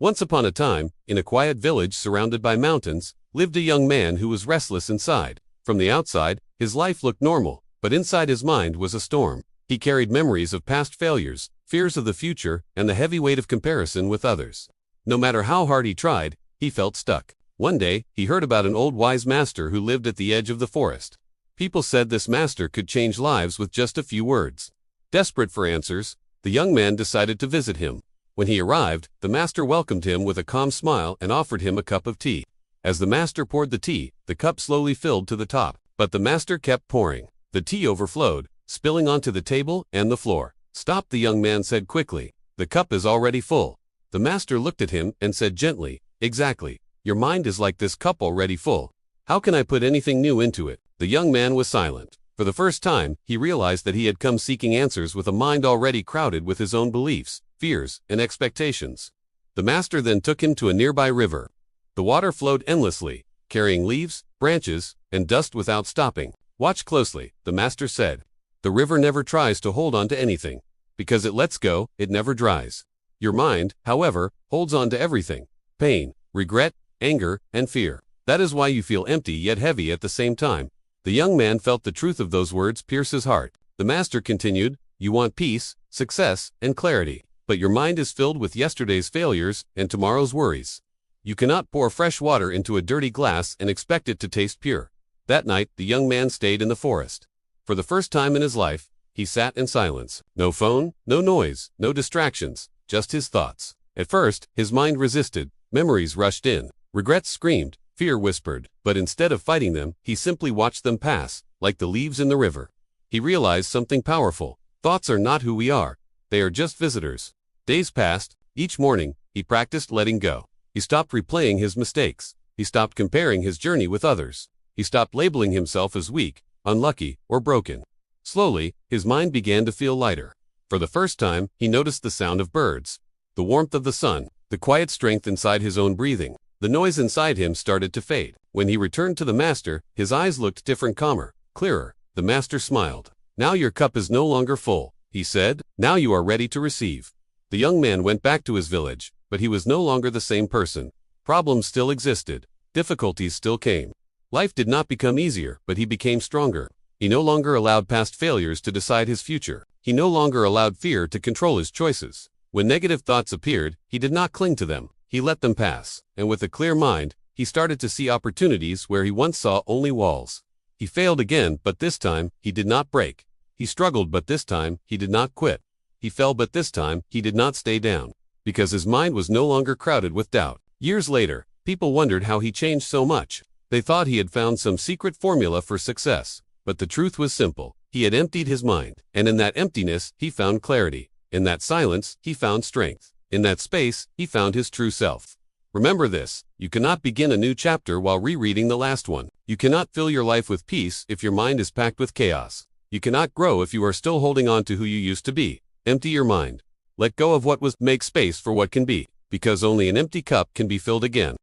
Once upon a time, in a quiet village surrounded by mountains, lived a young man who was restless inside. From the outside, his life looked normal, but inside his mind was a storm. He carried memories of past failures, fears of the future, and the heavy weight of comparison with others. No matter how hard he tried, he felt stuck. One day, he heard about an old wise master who lived at the edge of the forest. People said this master could change lives with just a few words. Desperate for answers, the young man decided to visit him. When he arrived, the master welcomed him with a calm smile and offered him a cup of tea. As the master poured the tea, the cup slowly filled to the top. But the master kept pouring. The tea overflowed, spilling onto the table and the floor. "Stop," the young man said quickly. "The cup is already full." The master looked at him and said gently, "Exactly. Your mind is like this cup already full. How can I put anything new into it?" The young man was silent. For the first time, he realized that he had come seeking answers with a mind already crowded with his own beliefs, fears, and expectations. The master then took him to a nearby river. The water flowed endlessly, carrying leaves, branches, and dust without stopping. "Watch closely," the master said. "The river never tries to hold on to anything. Because it lets go, it never dries. Your mind, however, holds on to everything: pain, regret, anger, and fear. That is why you feel empty yet heavy at the same time." The young man felt the truth of those words pierce his heart. The master continued, "You want peace, success, and clarity. But your mind is filled with yesterday's failures and tomorrow's worries. You cannot pour fresh water into a dirty glass and expect it to taste pure." That night, the young man stayed in the forest. For the first time in his life, he sat in silence. No phone, no noise, no distractions, just his thoughts. At first, his mind resisted. Memories rushed in. Regrets screamed. Fear whispered. But instead of fighting them, he simply watched them pass, like the leaves in the river. He realized something powerful. Thoughts are not who we are. They are just visitors. Days passed. Each morning, he practiced letting go. He stopped replaying his mistakes. He stopped comparing his journey with others. He stopped labeling himself as weak, unlucky, or broken. Slowly, his mind began to feel lighter. For the first time, he noticed the sound of birds, the warmth of the sun, the quiet strength inside his own breathing. The noise inside him started to fade. When he returned to the master, his eyes looked different, calmer, clearer. The master smiled. "Now your cup is no longer full," he said. "Now you are ready to receive." The young man went back to his village, but he was no longer the same person. Problems still existed. Difficulties still came. Life did not become easier, but he became stronger. He no longer allowed past failures to decide his future. He no longer allowed fear to control his choices. When negative thoughts appeared, he did not cling to them. He let them pass, and with a clear mind, he started to see opportunities where he once saw only walls. He failed again, but this time, he did not break. He struggled, but this time, he did not quit. He fell, but this time, he did not stay down. Because his mind was no longer crowded with doubt. Years later, people wondered how he changed so much. They thought he had found some secret formula for success. But the truth was simple. He had emptied his mind, and in that emptiness, he found clarity. In that silence, he found strength. In that space, he found his true self. Remember this: you cannot begin a new chapter while rereading the last one. You cannot fill your life with peace if your mind is packed with chaos. You cannot grow if you are still holding on to who you used to be. Empty your mind. Let go of what was, make space for what can be, because only an empty cup can be filled again.